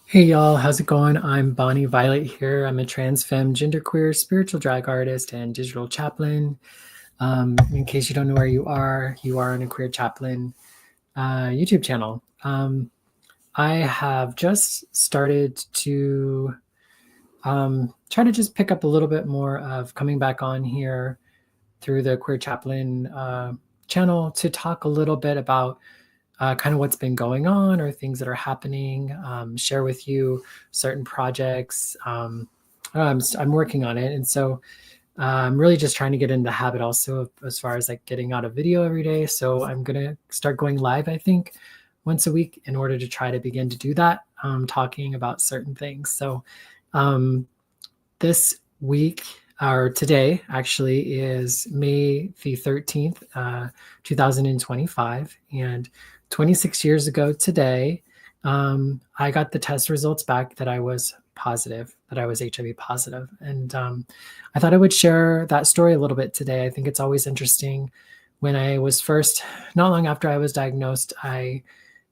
Hey y'all, how's it going? I'm Bonnie Violet here. I'm a trans femme, genderqueer, spiritual drag artist, and digital chaplain. In case you don't know where you are on A Queer Chaplain YouTube channel. I have just started to try to just pick up a little bit more of coming back on here through the Queer Chaplain channel to talk a little bit about kind of what's been going on or things that are happening, share with you certain projects. I'm working on it. And so I'm really just trying to get in the habit also of, as far as like getting out a video every day. So I'm going to start going live, I think, once a week in order to try to begin to do that, talking about certain things. So um, this week, or today actually, is May the 13th, 2025. And 26 years ago today, I got the test results back that I was positive, that I was HIV positive. And I thought I would share that story a little bit today. I think it's always interesting. When I was first, not long after I was diagnosed, I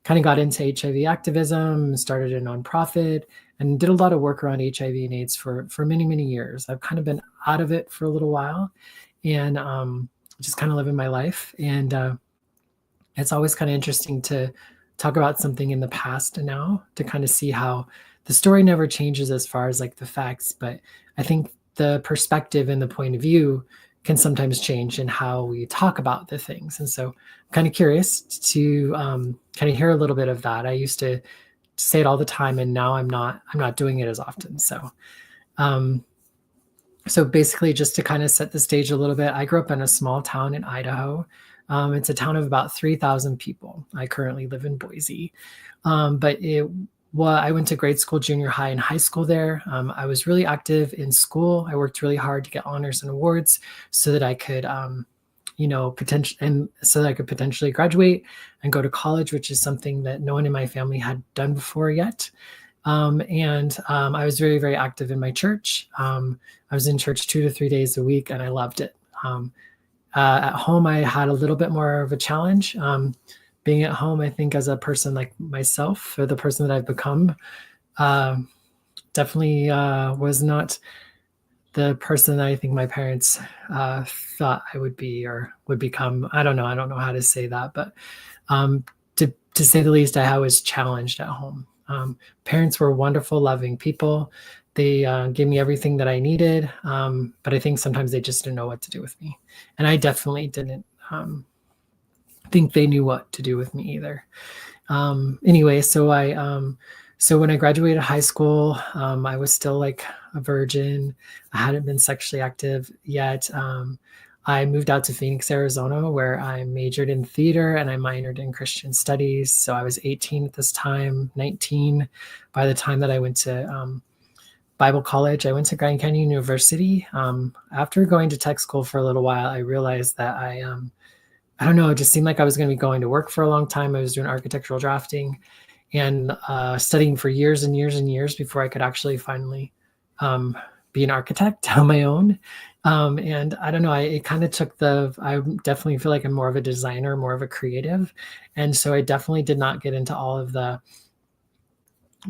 kind of got into HIV activism, started a nonprofit, and did a lot of work around HIV and AIDS for many, many years. I've kind of been out of it for a little while and just kind of living my life. And it's always kind of interesting to talk about something in the past and now to kind of see how the story never changes as far as like the facts, but I think the perspective and the point of view can sometimes change in how we talk about the things. And so I'm kind of curious to kind of hear a little bit of that. I used to say it all the time, and now I'm not doing it as often. Um, so basically, just to kind of set the stage a little bit, I grew up in a small town in Idaho. It's a town of about 3,000 people. I currently live in Boise. But I went to grade school, junior high, and high school there. I was really active in school. I worked really hard to get honors and awards so that I could, so that I could potentially graduate and go to college, which is something that no one in my family had done before yet. I was very, very active in my church. I was in church 2 to 3 days a week, and I loved it. At home, I had a little bit more of a challenge. Being at home, I think, as a person like myself, or the person that I've become, uh, definitely was not the person that I think my parents thought I would be or would become. I don't know. I don't know how to say that, but um, to say the least, I was challenged at home. Parents were wonderful, loving people. They gave me everything that I needed, but I think sometimes they just didn't know what to do with me, and I definitely didn't think they knew what to do with me either. Anyway, so when I graduated high school, I was still like a virgin. I hadn't been sexually active yet. I moved out to Phoenix, Arizona, where I majored in theater and I minored in Christian studies. So I was 18 at this time, 19 by the time that I went to Bible college. I went to Grand Canyon University. After going to tech school for a little while, I realized that I don't know, it just seemed like I was going to be going to work for a long time. I was doing architectural drafting and studying for years and years and years before I could actually finally um, be an architect on my own. And I don't know, it kind of I definitely feel like I'm more of a designer, more of a creative. And so I definitely did not get into all of the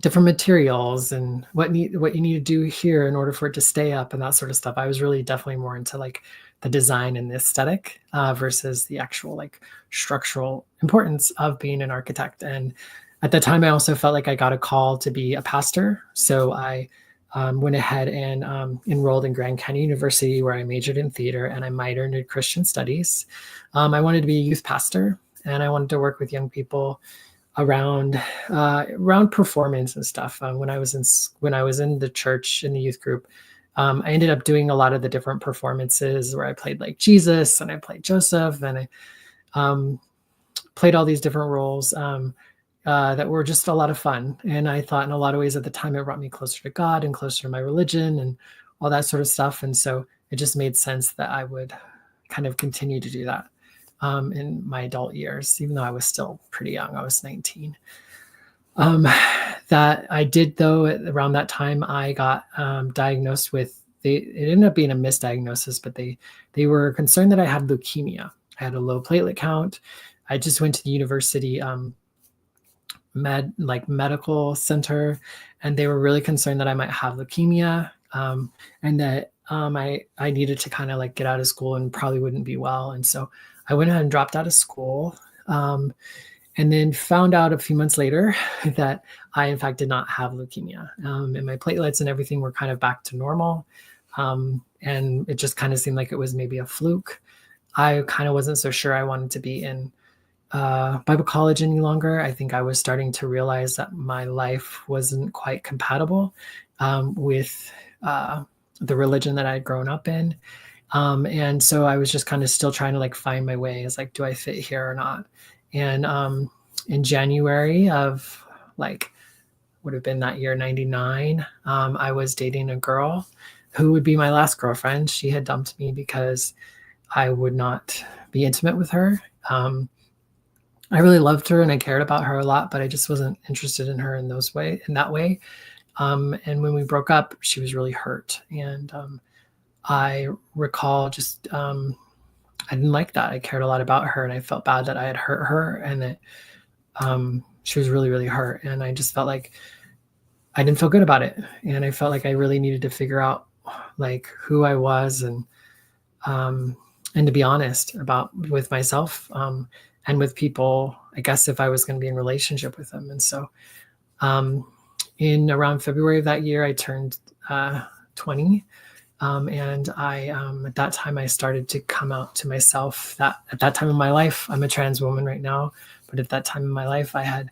different materials and what you need to do here in order for it to stay up and that sort of stuff. I was really definitely more into like the design and the aesthetic versus the actual like structural importance of being an architect. And at the time, I also felt like I got a call to be a pastor, so I went ahead and enrolled in Grand Canyon University, where I majored in theater and I minored in Christian studies. I wanted to be a youth pastor, and I wanted to work with young people around performance and stuff. When I was in the church in the youth group, I ended up doing a lot of the different performances where I played like Jesus and I played Joseph and I played all these different roles that were just a lot of fun. And I thought in a lot of ways at the time it brought me closer to God and closer to my religion and all that sort of stuff. And so it just made sense that I would kind of continue to do that in my adult years, even though I was still pretty young. I was 19. That I did, though, around that time, I got diagnosed with, it ended up being a misdiagnosis, but they were concerned that I had leukemia. I had a low platelet count. I just went to the university medical center, and they were really concerned that I might have leukemia, and that I needed to kind of like get out of school and probably wouldn't be well. And so I went ahead and dropped out of school, and then found out a few months later that I, in fact, did not have leukemia, and my platelets and everything were kind of back to normal. And it just kind of seemed like it was maybe a fluke. I kind of wasn't so sure I wanted to be in Bible college any longer. I think I was starting to realize that my life wasn't quite compatible with the religion that I had grown up in. And so I was just kind of still trying to like find my way as like, do I fit here or not? And in January of like, would have been that year, 99, I was dating a girl who would be my last girlfriend. She had dumped me because I would not be intimate with her. I really loved her and I cared about her a lot, but I just wasn't interested in her in that way. And when we broke up, she was really hurt. And I recall just, I didn't like that. I cared a lot about her and I felt bad that I had hurt her and that she was really, really hurt. And I just felt like I didn't feel good about it. And I felt like I really needed to figure out like who I was and to be honest with myself and with people, I guess if I was going to be in relationship with them. And so in around February of that year, I turned 20. And I, at that time, I started to come out to myself. That at that time in my life, I'm a trans woman right now, but at that time in my life, I had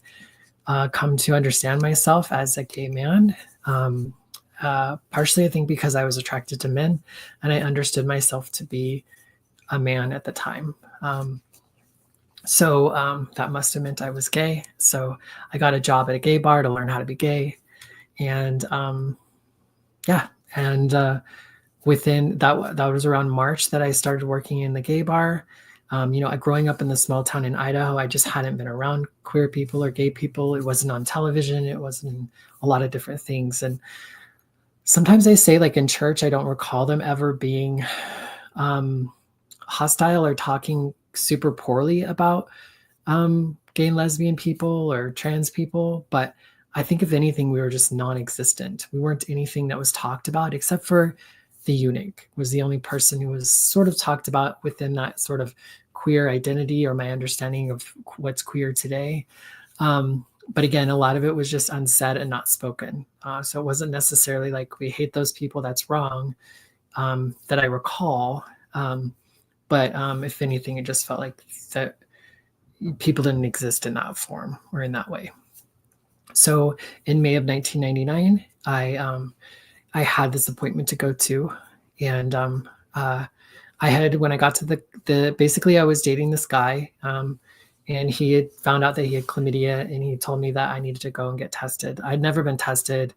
come to understand myself as a gay man. Partially, I think, because I was attracted to men, and I understood myself to be a man at the time. So that must have meant I was gay. So I got a job at a gay bar to learn how to be gay, and within that was around March that I started working in the gay bar. Growing up in the small town in Idaho, I just hadn't been around queer people or gay people. It wasn't on television. It wasn't in a lot of different things. And sometimes they say, like in church, I don't recall them ever being hostile or talking super poorly about gay and lesbian people or trans people. But I think if anything, we were just non-existent. We weren't anything that was talked about except for the eunuch was the only person who was sort of talked about within that sort of queer identity or my understanding of what's queer today. But again, a lot of it was just unsaid and not spoken. So it wasn't necessarily like we hate those people, that's wrong, that I recall. But if anything, it just felt like that people didn't exist in that form or in that way. So in May of 1999, I had this appointment to go to, and when I got to basically I was dating this guy, and he had found out that he had chlamydia, and he told me that I needed to go and get tested. I'd never been tested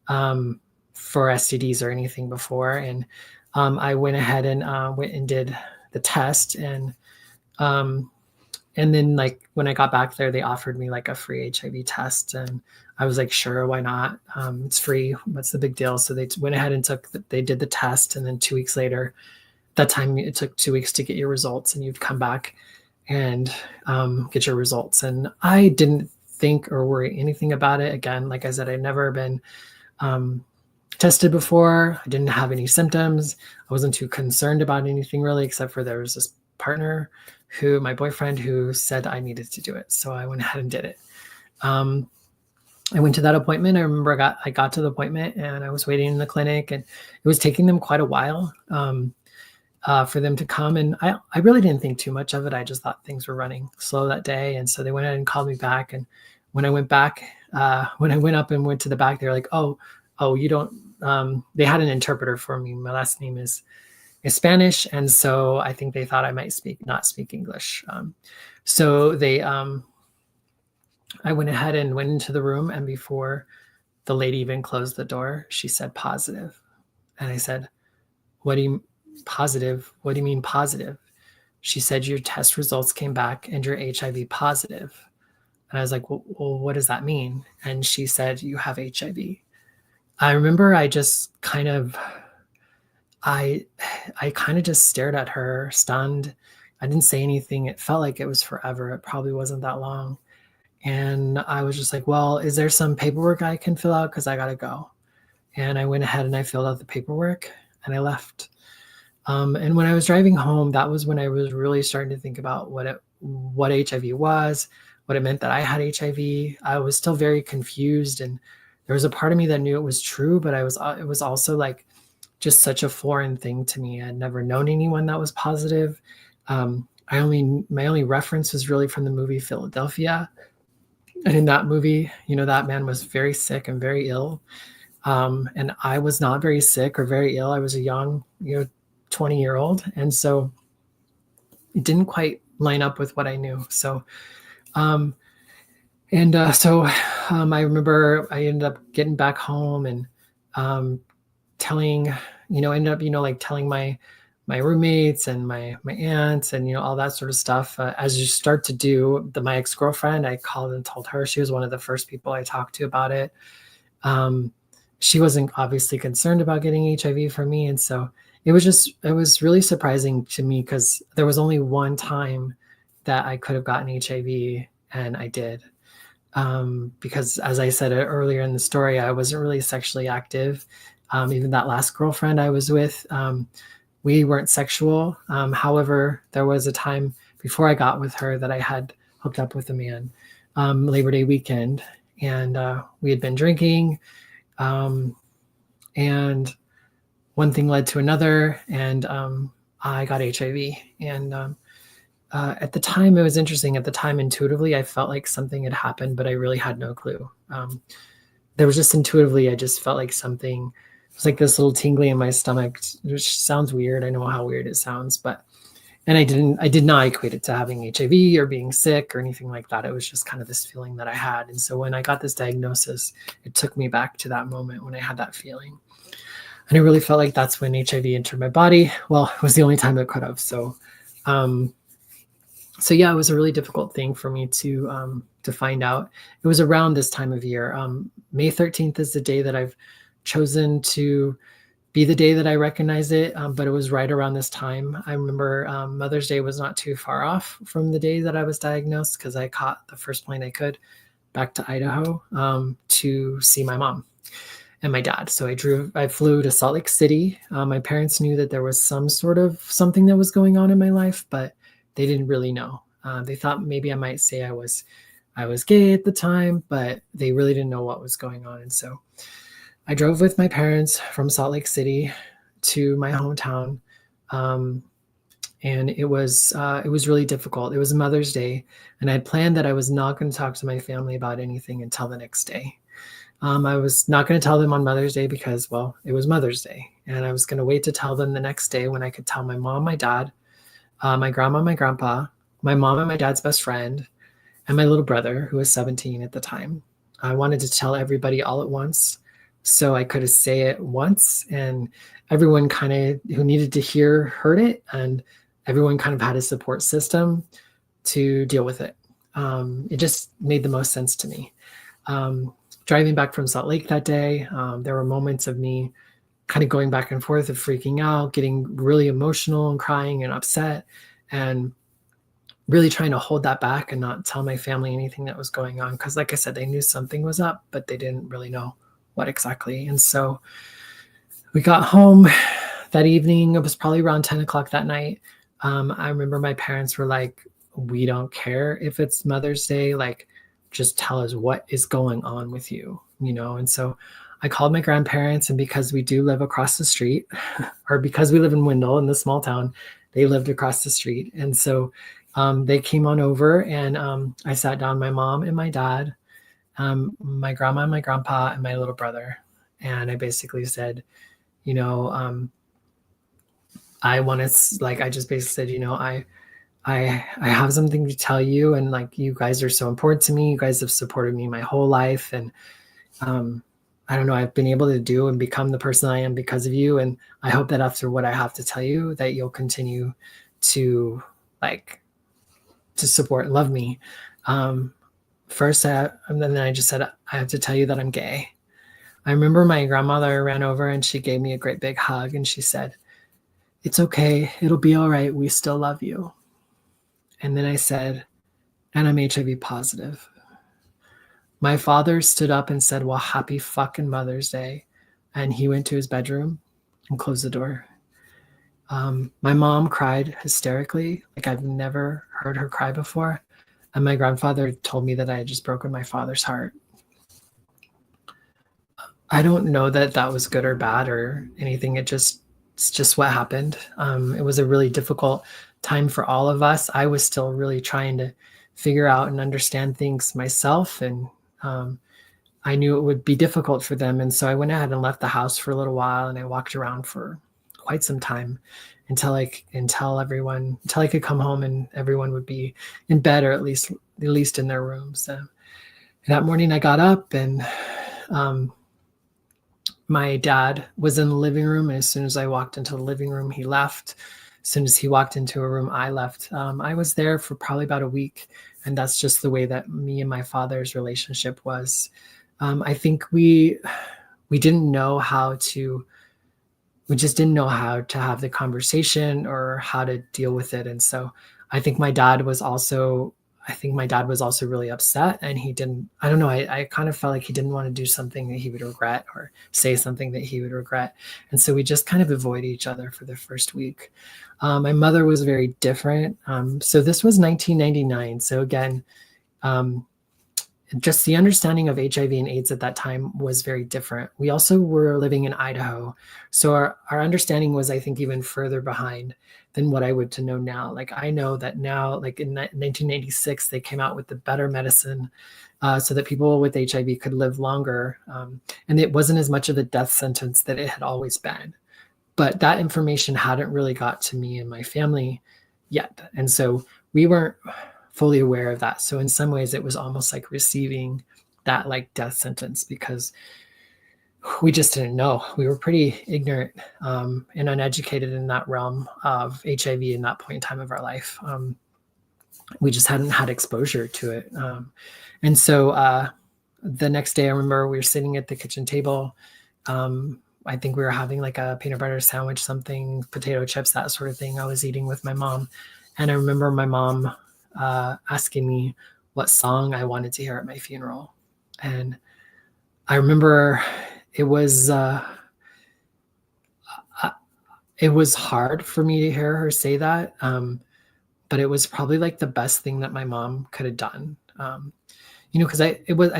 for STDs or anything before, and I went ahead and went and did the test, and then like when I got back there, they offered me like a free HIV test, and I was like, sure, why not? It's free. What's the big deal? So they went ahead and they did the test, and then 2 weeks later, that time it took 2 weeks to get your results, and you'd come back and get your results. And I didn't think or worry anything about it. Again, like I said, I'd never been tested before. I didn't have any symptoms. I wasn't too concerned about anything really, except for there was this partner my boyfriend who said I needed to do it. So I went ahead and did it. I went to that appointment. I remember I got to the appointment and I was waiting in the clinic, and it was taking them quite a while for them to come. And I really didn't think too much of it. I just thought things were running slow that day. And so they went ahead and called me back. And when I went back, when I went up and went to the back, they were like, oh, you don't, they had an interpreter for me. My last name is Spanish. And so I think they thought I might not speak English. So I went ahead and went into the room, and before the lady even closed the door, she said positive. And I said, what do you positive? What do you mean positive? She said, your test results came back and you're HIV positive. And I was like, well, what does that mean? And she said, you have HIV. I remember I just kind of, I kind of just stared at her, stunned. I didn't say anything. It felt like it was forever. It probably wasn't that long. And I was just like, well, is there some paperwork I can fill out? Because I got to go. And I went ahead and I filled out the paperwork and I left. And when I was driving home, that was when I was really starting to think about what HIV was, what it meant that I had HIV. I was still very confused, and there was a part of me that knew it was true, but it was also like just such a foreign thing to me. I'd never known anyone that was positive. My only reference was really from the movie Philadelphia, and in that movie, that man was very sick and very ill. And I was not very sick or very ill. I was a young, 20-year-old. And so it didn't quite line up with what I knew. So, I remember I ended up getting back home and telling, ended up, like telling my roommates and my aunts and, all that sort of stuff. As you start to do, my ex-girlfriend, I called and told her. She was one of the first people I talked to about it. She wasn't obviously concerned about getting HIV from me. And so it was really surprising to me because there was only one time that I could have gotten HIV and I did. Because as I said earlier in the story, I wasn't really sexually active. Even that last girlfriend I was with, we weren't sexual. However, there was a time before I got with her that I had hooked up with a man, Labor Day weekend, and we had been drinking. And one thing led to another, and I got HIV. And at the time, it was interesting. At the time, intuitively, I felt like something had happened, but I really had no clue. There was just intuitively, I just felt like something. It was like this little tingling in my stomach, which sounds weird. I know how weird it sounds, and I did not equate it to having HIV or being sick or anything like that. It was just kind of this feeling that I had. And so when I got this diagnosis, it took me back to that moment when I had that feeling. And I really felt like that's when HIV entered my body. Well, it was the only time it could have. So yeah, it was a really difficult thing for me to find out. It was around this time of year. May 13th is the day that I've chosen to be the day that I recognize it, but it was right around this time. I remember Mother's Day was not too far off from the day that I was diagnosed because I caught the first plane I could back to Idaho to see my mom and my dad. So I flew to Salt Lake City. My parents knew that there was some sort of something that was going on in my life, but they didn't really know. They thought maybe I might say I was gay at the time, but they really didn't know what was going on. And so I drove with my parents from Salt Lake City to my hometown, and it was really difficult. It was Mother's Day, and I had planned that I was not going to talk to my family about anything until the next day. I was not going to tell them on Mother's Day because, well, it was Mother's Day, and I was going to wait to tell them the next day when I could tell my mom, my dad, my grandma, my grandpa, my mom and my dad's best friend, and my little brother, who was 17 at the time. I wanted to tell everybody all at once so I could say it once, and everyone kind of who needed to hear heard it, and everyone kind of had a support system to deal with it. It just made the most sense to me. Driving back from Salt Lake that day, there were moments of me kind of going back and forth of freaking out, getting really emotional and crying and upset, and really trying to hold that back and not tell my family anything that was going on. Because like I said, they knew something was up, but they didn't really know what exactly. And so we got home that evening. It was probably around 10 o'clock that night. I remember my parents were like, we don't care if it's Mother's Day, like, just tell us what is going on with you, And so I called my grandparents, and because we do live across the street, or because we live in Wendell in the small town, they lived across the street. And so they came on over, and I sat down my mom and my dad, my grandma and my grandpa, and my little brother. And I basically said, I want to, like, I just basically said, I have something to tell you, and like, you guys are so important to me. You guys have supported me my whole life, and I don't know, I've been able to do and become the person I am because of you. And I hope that after what I have to tell you, that you'll continue to support and love me. First, and then I just said, I have to tell you that I'm gay. I remember my grandmother ran over and she gave me a great big hug, and she said, it's okay. It'll be all right. We still love you. And then I said, and I'm HIV positive. My father stood up and said, well, happy fucking Mother's Day. And he went to his bedroom and closed the door. My mom cried hysterically, like I've never heard her cry before. And my grandfather told me that I had just broken my father's heart. I don't know that that was good or bad or anything. It's just what happened. It was a really difficult time for all of us. I was still really trying to figure out and understand things myself. And I knew it would be difficult for them. And so I went ahead and left the house for a little while, and I walked around for quite some time until I could come home and everyone would be in bed, or at least in their rooms. That morning I got up, and my dad was in the living room. And as soon as I walked into the living room, he left. As soon as he walked into a room, I left. I was there for probably about a week. And that's just the way that me and my father's relationship was. I think we didn't know we just didn't know how to have the conversation or how to deal with it. And so I think my dad was also really upset, and I don't know, I kind of felt like he didn't want to do something that he would regret or say something that he would regret. And so we just kind of avoided each other for the first week. My mother was very different. So this was 1999. So again, just the understanding of HIV and AIDS at that time was very different. We also were living in Idaho. So our understanding was, I think, even further behind than what I would to know now. Like I know that now, like in 1996, they came out with the better medicine so that people with HIV could live longer. And it wasn't as much of a death sentence that it had always been. But that information hadn't really got to me and my family yet. And so we weren't fully aware of that. So in some ways it was almost like receiving that like death sentence, because we just didn't know. We were pretty ignorant and uneducated in that realm of HIV in that point in time of our life. We just hadn't had exposure to it. And so the next day I remember we were sitting at the kitchen table. I think we were having like a peanut butter sandwich, something, potato chips, that sort of thing. I was eating with my mom. And I remember my mom asking me what song I wanted to hear at my funeral. And I remember it was hard for me to hear her say that. But it was probably like the best thing that my mom could have done. Because I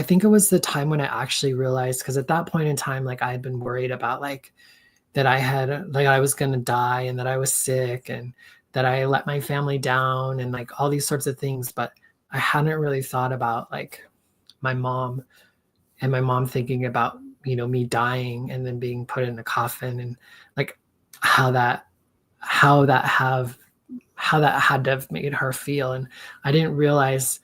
think it was the time when I actually realized, because at that point in time, like I had been worried about like that I was going to die and that I was sick and that I let my family down and like all these sorts of things. But I hadn't really thought about like my mom and my mom thinking about, me dying and then being put in a coffin, and like how that had to have made her feel. And I didn't realize,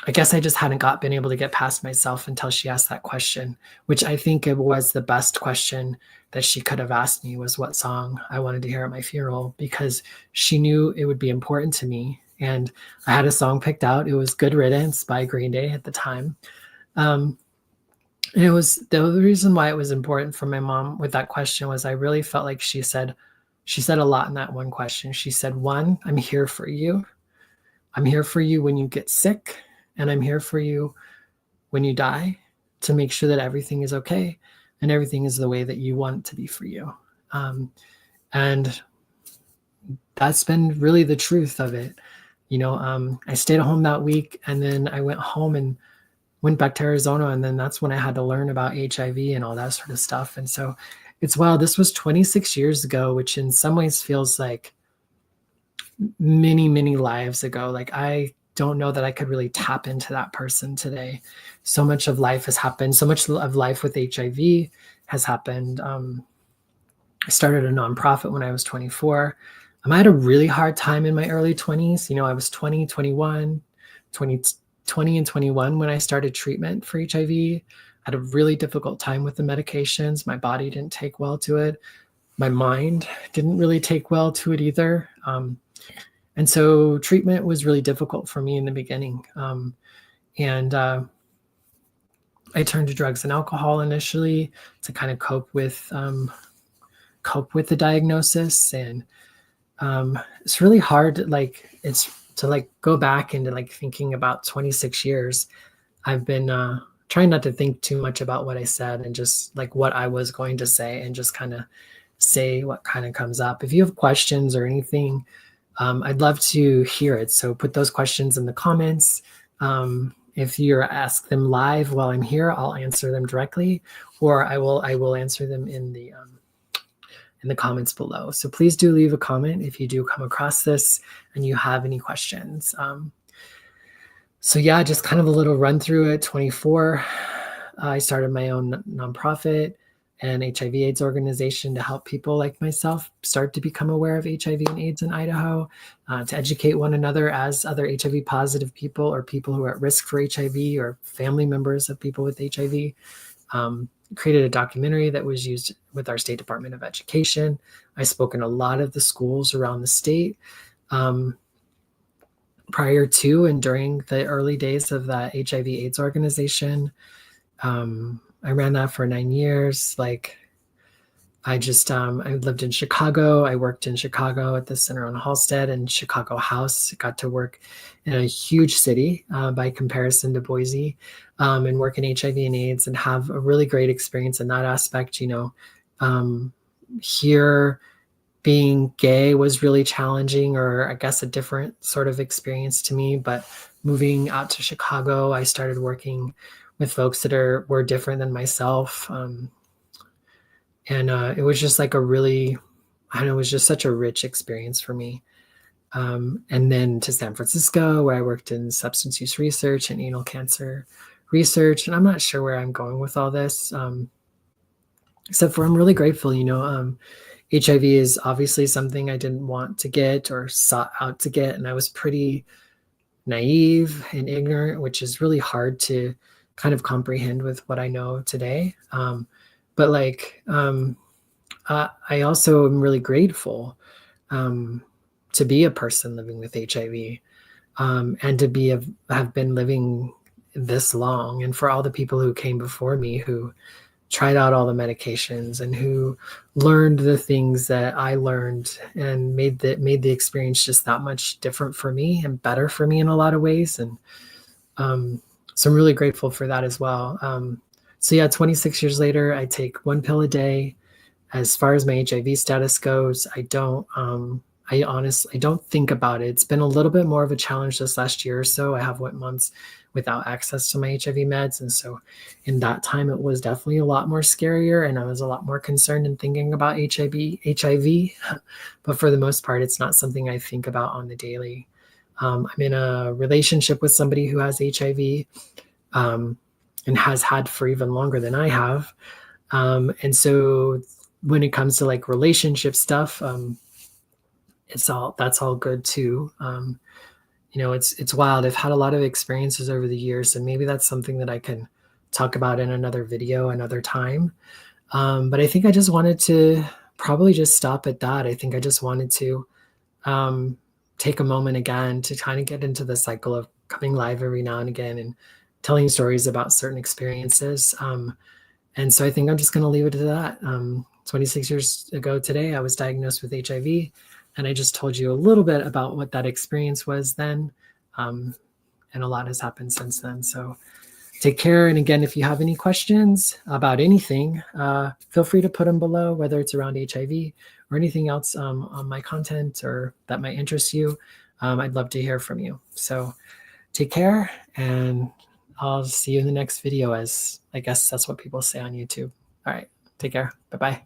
I guess I just hadn't been able to get past myself until she asked that question, which I think it was the best question that she could have asked me, was what song I wanted to hear at my funeral, because she knew it would be important to me. And I had a song picked out. It was Good Riddance by Green Day at the time. And it was the reason why it was important for my mom with that question was I really felt like she said a lot in that one question. She said, one, I'm here for you. I'm here for you when you get sick. And I'm here for you when you die, to make sure that everything is okay and everything is the way that you want it to be for you. And that's been really the truth of it. I stayed at home that week, and then I went home and went back to Arizona. And then that's when I had to learn about HIV and all that sort of stuff. And so it's wild. This was 26 years ago, which in some ways feels like many, many lives ago. Like I don't know that I could really tap into that person today. So much of life has happened. So much of life with HIV has happened. I started a nonprofit when I was 24. I had a really hard time in my early 20s. I was 20, 21, 20 and 21 when I started treatment for HIV. I had a really difficult time with the medications. My body didn't take well to it. My mind didn't really take well to it either. And so treatment was really difficult for me in the beginning. And I turned to drugs and alcohol initially to kind of cope with the diagnosis. And it's really hard, to go back into like thinking about 26 years. I've been trying not to think too much about what I said and just like what I was going to say and just kind of say what kind of comes up. If you have questions or anything, I'd love to hear it. So put those questions in the comments. If you ask them live while I'm here, I'll answer them directly, or I will answer them in the comments below. So please do leave a comment if you do come across this and you have any questions. So yeah, just kind of a little run through it. 24, I started my own nonprofit and HIV/AIDS organization to help people like myself start to become aware of HIV and AIDS in Idaho, to educate one another as other HIV positive people or people who are at risk for HIV or family members of people with HIV. Created a documentary that was used with our State Department of Education. I spoke in a lot of the schools around the state. Prior to and during the early days of the HIV/AIDS organization. I ran that for 9 years. Like I lived in Chicago. I worked in Chicago at the Center on Halsted and Chicago House. Got to work in a huge city by comparison to Boise, and work in HIV and AIDS and have a really great experience in that aspect. Here being gay was really challenging, or I guess a different sort of experience to me. But moving out to Chicago, I started working with folks that were different than myself. And it was just like it was just such a rich experience for me. And then to San Francisco, where I worked in substance use research and anal cancer research. And I'm not sure where I'm going with all this, except for I'm really grateful, HIV is obviously something I didn't want to get or sought out to get. And I was pretty naive and ignorant, which is really hard to kind of comprehend with what I know today. But I also am really grateful to be a person living with HIV, and to have been living this long, and for all the people who came before me who tried out all the medications and who learned the things that I learned and made the experience just that much different for me and better for me in a lot of ways. And so I'm really grateful for that as well. So yeah, 26 years later, I take one pill a day. As far as my HIV status goes, I honestly don't think about it. It's been a little bit more of a challenge this last year or so. I have went months without access to my HIV meds. And so in that time, it was definitely a lot more scarier. And I was a lot more concerned in thinking about HIV. But for the most part, it's not something I think about on the daily. I'm in a relationship with somebody who has HIV, and has had for even longer than I have. And so when it comes to like relationship stuff, that's all good too. It's wild. I've had a lot of experiences over the years, and maybe that's something that I can talk about in another video another time. But I think I just wanted to probably just stop at that. I think I just wanted to take a moment again to kind of get into the cycle of coming live every now and again and telling stories about certain experiences. And so I think I'm just going to leave it to that. 26 years ago today, I was diagnosed with HIV. And I just told you a little bit about what that experience was then. And a lot has happened since then. So take care. And again, if you have any questions about anything, feel free to put them below, whether it's around HIV or anything else on my content or that might interest you. I'd love to hear from you. So take care, and I'll see you in the next video, as I guess that's what people say on YouTube. All right, take care. Bye-bye.